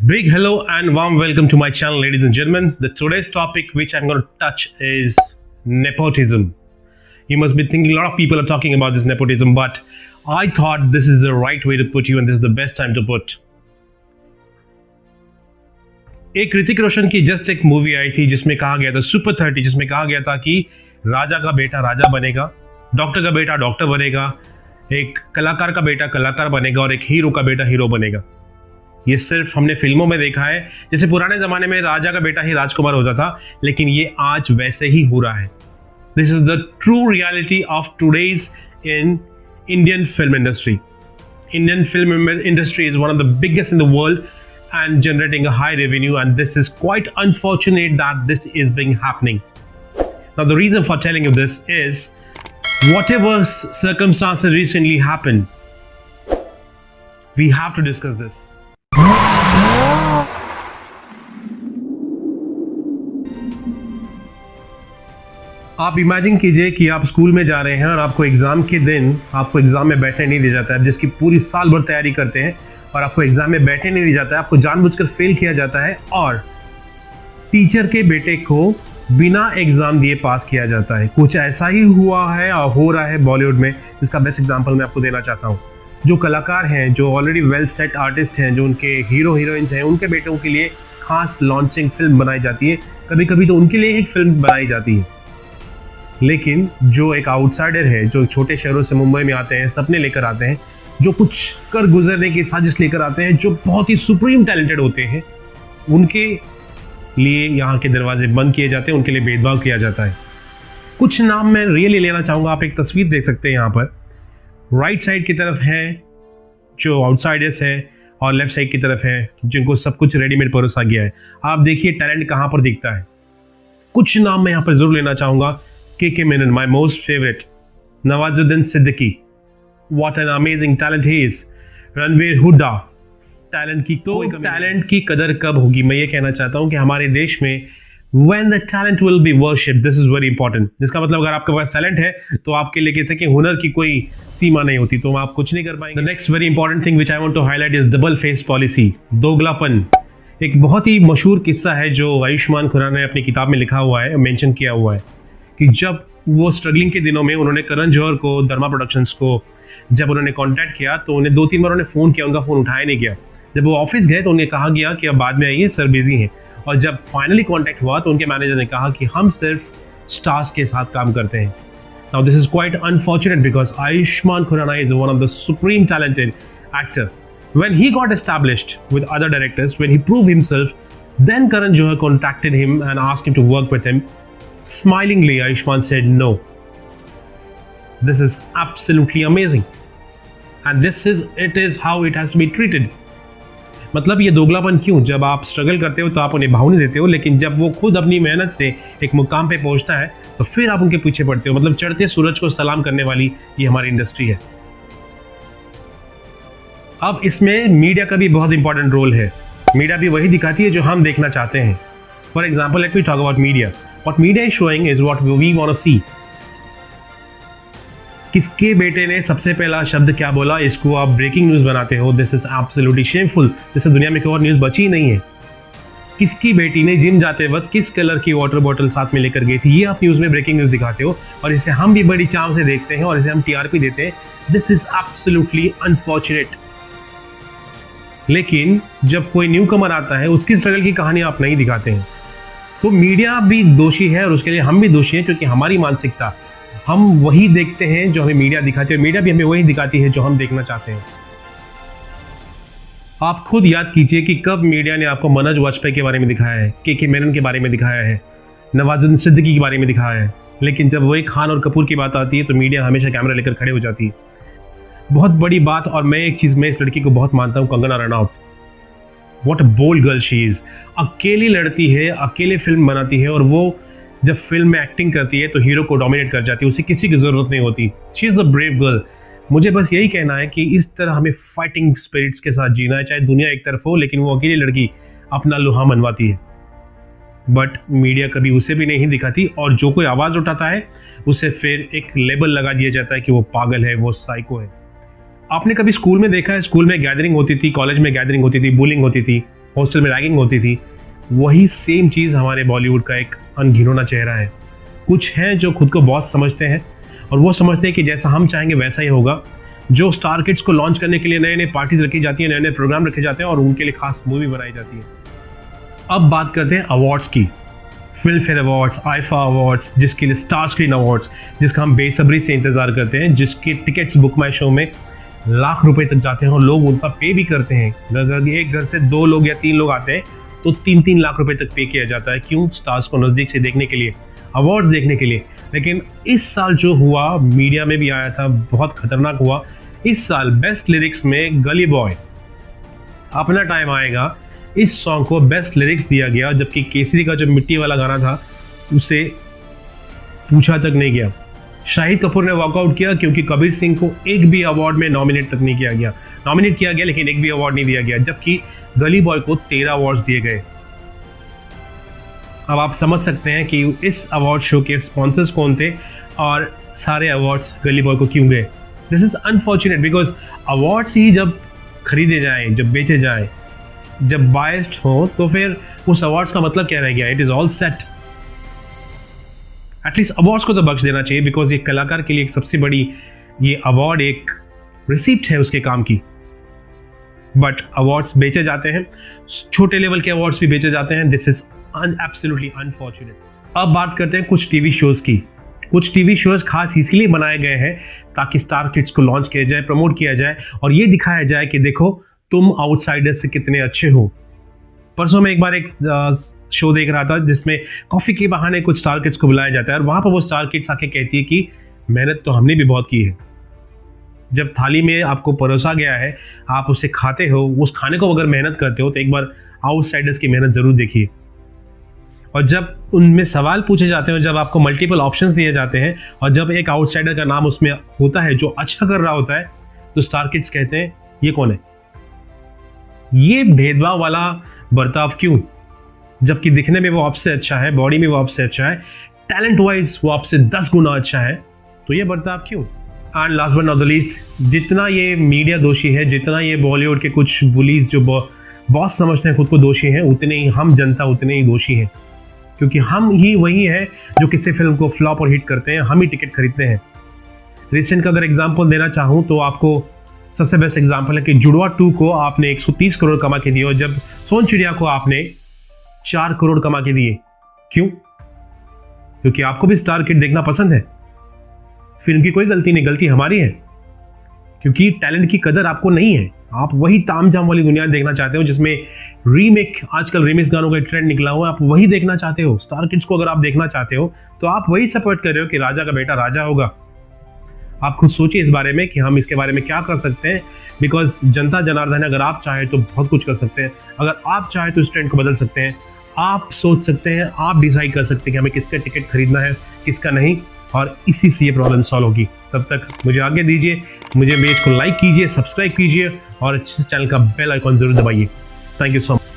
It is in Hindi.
Big hello and warm welcome to my channel, ladies and gentlemen. The today's topic which I'm going to touch is nepotism. You must be thinking a lot of people are talking about this nepotism, but I thought this is the right way to put you and this is the best time to put. एक ऋतिक रोशन की जस्ट एक मूवी आई थी जिसमें कहा गया था सुपर 30, जिसमें कहा गया था कि राजा का बेटा राजा बनेगा, डॉक्टर का बेटा डॉक्टर बनेगा, एक कलाकार का बेटा कलाकार बनेगा और एक हीरो का बेटा हीरो बनेगा। ये सिर्फ हमने फिल्मों में देखा है, जैसे पुराने जमाने में राजा का बेटा ही राजकुमार होता था, लेकिन ये आज वैसे ही हो रहा है। This is the true reality of today's in Indian film industry. Indian film industry is one of the biggest in the world and generating a high revenue, and this is quite unfortunate that this is being happening. Now the reason for telling you this is whatever circumstances recently happened, we have to discuss this. आप इमेजिन कीजिए कि आप स्कूल में जा रहे हैं और आपको एग्जाम के दिन आपको एग्जाम में बैठने नहीं दिया जाता है, जिसकी पूरी साल भर तैयारी करते हैं और आपको एग्जाम में बैठने नहीं दिया जाता है, आपको जानबूझकर फेल किया जाता है और टीचर के बेटे को बिना एग्जाम दिए पास किया जाता है। कुछ ऐसा ही हुआ है और हो रहा है बॉलीवुड में, जिसका बेस्ट एग्जाम्पल मैं आपको देना चाहता हूँ। जो कलाकार हैं, जो ऑलरेडी वेल सेट आर्टिस्ट हैं, जो उनके हीरो हीरोइंस हैं, उनके बेटों के लिए खास लॉन्चिंग फिल्म बनाई जाती है, कभी कभी तो उनके लिए एक फिल्म बनाई जाती है। लेकिन जो एक आउटसाइडर है, जो छोटे शहरों से मुंबई में आते हैं, सपने लेकर आते हैं, जो कुछ कर गुजरने की साजिश लेकर आते हैं, जो बहुत ही सुप्रीम टैलेंटेड होते हैं, उनके लिए यहाँ के दरवाजे बंद किए जाते हैं, उनके लिए भेदभाव किया जाता है। कुछ नाम मैं रियली लेना चाहूँगा। आप एक तस्वीर देख सकते हैं यहाँ पर। राइट साइड की तरफ है जो आउटसाइडर्स है और लेफ्ट साइड की तरफ है जिनको सब कुछ रेडीमेड परोसा गया है। आप देखिए टैलेंट कहाँ पर दिखता है। कुछ नाम मैं यहाँ पर जरूर लेना चाहूँगा। के Menon, my most favorite. Nawazuddin Siddiqui, what an amazing talent he is. Ranveer Hooda, talent की कदर कब होगी? मैं ये कहना चाहता हूँ कि हमारे देश में when the talent will be worshipped, this is very important. जिसका मतलब अगर आपके पास टैलेंट है तो आपके लिए कहते हैं कि हुनर की कोई सीमा नहीं होती, तो आप कुछ नहीं कर पाएंगे। The next very important thing which I want to highlight is double face policy, दोगलापन। एक बहुत ही मशहूर किस्सा है जो आयुष्मान खुराना ने अपनी किताब में लिखा हुआ है, मेंशन किया हुआ है कि जब वो स्ट्रगलिंग के दिनों में उन्होंने करण जौहर को, धर्मा प्रोडक्शंस को जब उन्होंने कांटेक्ट किया तो उन्हें 2-3 बार उन्हें फ़ोन किया, उनका फ़ोन उठाया नहीं गया। जब वो ऑफिस गए तो उन्हें कहा गया कि अब बाद में आइए, सर बिजी हैं। और जब फाइनली कांटेक्ट हुआ तो उनके मैनेजर ने कहा कि हम सिर्फ स्टार्स के साथ काम करते हैं। Now this is quite unfortunate because Ayushmann Khurrana is one of the supreme talented actor. When he got established with other directors, when he proved himself, then Karan Johar contacted him and asked him to work with him. Smilingly, Ayushmann said no. This is absolutely amazing, and it is how it has to be treated. मतलब ये दोगलापन क्यों? जब आप स्ट्रगल करते हो तो आप उन्हें भाव नहीं देते हो, लेकिन जब वो खुद अपनी मेहनत से एक मुकाम पे पहुंचता है तो फिर आप उनके पीछे पड़ते हो। मतलब चढ़ते सूरज को सलाम करने वाली ये हमारी इंडस्ट्री है। अब इसमें मीडिया का भी बहुत इंपॉर्टेंट रोल है। मीडिया भी वही दिखाती है जो हम देखना चाहते हैं। For example, let me talk about media. What media is showing is what we want to see. किसके बेटे ने सबसे पहला शब्द क्या बोला, इसको आप ब्रेकिंग न्यूज बनाते हो. This is absolutely shameful. जिससे दुनिया में कोई और न्यूज बची ही नहीं है. किसकी बेटी ने जिम जाते वक्त किस कलर की वाटर बॉटल साथ में लेकर गई थी, ये आप न्यूज में ब्रेकिंग न्यूज दिखाते हो और इसे हम भी बड़ी चाव से देखते हैं और इसे हम टीआरपी देते हैं. This is absolutely unfortunate. लेकिन जब कोई न्यू कमर आता है उसकी स्ट्रगल की कहानी आप नहीं दिखाते हैं. तो मीडिया भी दोषी है और उसके लिए हम भी दोषी हैं, क्योंकि हमारी मानसिकता, हम वही देखते हैं जो हमें मीडिया दिखाती है, मीडिया भी हमें वही दिखाती है जो हम देखना चाहते हैं. आप खुद याद कीजिए कि कब मीडिया ने आपको मनोज वाजपेयी के बारे में दिखाया है, के मेनन के बारे में दिखाया है, नवाजुद्दीन सिद्दीकी के बारे में दिखाया है, लेकिन जब वही खान और कपूर की बात आती है तो मीडिया हमेशा कैमरा लेकर खड़े हो जाती है. बहुत बड़ी बात. और मैं एक चीज, मैं इस लड़की को बहुत मानता हूँ, Kangana Ranaut. What a bold girl she is. अकेली लड़ती है, अकेले फिल्म बनाती है और वो जब फिल्म में एक्टिंग करती है तो हीरो को डोमिनेट कर जाती है, उसे किसी की जरूरत नहीं होती. She is a brave girl. मुझे बस यही कहना है कि इस तरह हमें फाइटिंग स्पिरिट्स के साथ जीना है, चाहे दुनिया एक तरफ हो, लेकिन वो अकेली लड़की अपना लोहा मनवाती है. बट मीडिया कभी उसे भी नहीं दिखाती और जो कोई आवाज उठाता है उसे फिर एक लेबल लगा दिया जाता है कि वो पागल है, वो साइको है. आपने कभी स्कूल में देखा है, स्कूल में गैदरिंग होती थी, कॉलेज में गैदरिंग होती थी, बुलिंग होती थी, हॉस्टल में रैगिंग होती थी, वही सेम चीज़ हमारे बॉलीवुड का एक अनघिनौना चेहरा है। कुछ हैं जो खुद को बॉस समझते हैं और वो समझते हैं कि जैसा हम चाहेंगे वैसा ही होगा। जो स्टार किड्स को लॉन्च करने के लिए नए नए पार्टीज रखी जाती हैं, नए नए प्रोग्राम रखे जाते हैं और उनके लिए खास मूवी बनाई जाती है। अब बात करते हैं अवार्ड्स की। Film fair awards, IIFA awards, जिसके लिए स्टार स्क्रीन अवार्ड्स, जिसका हम बेसब्री से इंतजार करते हैं, जिसके टिकट्स बुक माई शो में लाख रुपए तक जाते हैं और लोग उनका पे भी करते हैं। अगर एक घर से 2 लोग या 3 लोग आते हैं तो 3-3 लाख रुपए तक पे किया जाता है। क्यों? स्टार्स को नजदीक से देखने के लिए, अवार्ड्स देखने के लिए। लेकिन इस साल जो हुआ, मीडिया में भी आया था, बहुत खतरनाक हुआ। इस साल बेस्ट लिरिक्स में गली बॉय, अपना टाइम आएगा, इस सॉन्ग को बेस्ट लिरिक्स दिया गया, जबकि केसरी का जो मिट्टी वाला गाना था उसे पूछा तक नहीं गया। शाहिद कपूर ने वॉकआउट किया क्योंकि कबीर सिंह को एक भी अवार्ड में नॉमिनेट तक नहीं किया गया। नॉमिनेट किया गया लेकिन एक भी अवार्ड नहीं दिया गया, जबकि गली बॉय को 13 अवार्ड्स दिए गए। अब आप समझ सकते हैं कि इस अवार्ड शो के स्पॉन्सर्स कौन थे और सारे अवार्ड्स गली बॉय को क्यों गए। This is unfortunate because awards ही जब खरीदे जाएं, जब बेचे जाएं, जब बायस्ड हो, तो फिर उस अवार्ड्स का मतलब क्या रह गया? It is all set. At least awards को तो बख्श देना चाहिए बिकॉज एक कलाकार के लिए एक सबसे बड़ी ये अवार्ड एक रिसिप्ट है उसके काम की। बट अवार्ड्स बेचे जाते हैं, छोटे लेवल के अवार्ड्स भी बेचे जाते हैं। This is absolutely unfortunate. अब बात करते हैं कुछ टीवी शोज की। कुछ टीवी शोज खास इसलिए बनाए गए हैं ताकि स्टार किड्स को लॉन्च किया जाए, प्रमोट किया जाए और ये दिखाया जाए कि देखो तुम आउटसाइडर्स से कितने अच्छे हो। परसों में एक बार एक शो देख रहा था जिसमें कॉफी के बहाने कुछ स्टार किड्स को बुलाया जाता है और वहां पर वो स्टार किड्स आके कहती है कि मेहनत तो हमने भी बहुत की है। जब थाली में आपको परोसा गया है, आप उसे खाते हो, उस खाने को अगर मेहनत करते हो तो एक बार आउटसाइडर्स की मेहनत जरूर देखिए। और जब उनमें सवाल पूछे जाते हैं, जब आपको मल्टीपल ऑप्शंस दिए जाते हैं और जब एक आउटसाइडर का नाम उसमें होता है जो अच्छा कर रहा होता है, तो स्टार किड्स कहते हैं ये कौन है? ये भेदभाव वाला बर्ताव क्यों? जबकि दिखने में वो आपसे अच्छा है, बॉडी में वो आपसे अच्छा है, टैलेंट वाइज वो आपसे 10 गुना अच्छा है, तो ये बर्ताव क्यों? And last but not the least, जितना ये मीडिया दोषी है, जितना ये बॉलीवुड के कुछ बुलीज जो बॉस समझते हैं खुद को दोषी हैं, उतने ही हम जनता उतने ही दोषी हैं। क्योंकि हम ही वही है जो किसी फिल्म को फ्लॉप और हिट करते हैं, हम ही टिकट खरीदते हैं। रिसेंट का अगर एग्जांपल देना चाहूं तो आपको सबसे बेस्ट एग्जांपल है कि जुड़वा 2 को आपने 130 करोड़ कमा के दिए और जब सोन चिड़िया को आपने 4 करोड़ कमा के दिए। क्यों? क्योंकि आपको भी स्टार किड देखना पसंद है। फिल्म की कोई गलती नहीं, गलती हमारी है क्योंकि टैलेंट की कदर आपको नहीं है। आप वही तामझाम वाली दुनिया देखना चाहते हो जिसमें रीमेक, आजकल रीमिक्स गानों का ट्रेंड निकला हुआ है, आप वही देखना चाहते हो। स्टार किड्स को अगर आप देखना चाहते हो तो आप वही सपोर्ट कर रहे हो कि राजा का बेटा राजा होगा। आप खुद सोचिए इस बारे में कि हम इसके बारे में क्या कर सकते हैं। बिकॉज जनता जनार्दन, अगर आप चाहे तो बहुत कुछ कर सकते हैं। अगर आप चाहे तो इस ट्रेंड को बदल सकते हैं। आप सोच सकते हैं, आप डिसाइड कर सकते हैं कि हमें किसका टिकट खरीदना है, किसका नहीं, और इसी से ये प्रॉब्लम सॉल्व होगी। तब तक मुझे आगे दीजिए, मुझे पेज को लाइक कीजिए, सब्सक्राइब कीजिए और इस चैनल का बेल आइकॉन जरूर दबाइए। Thank you so much.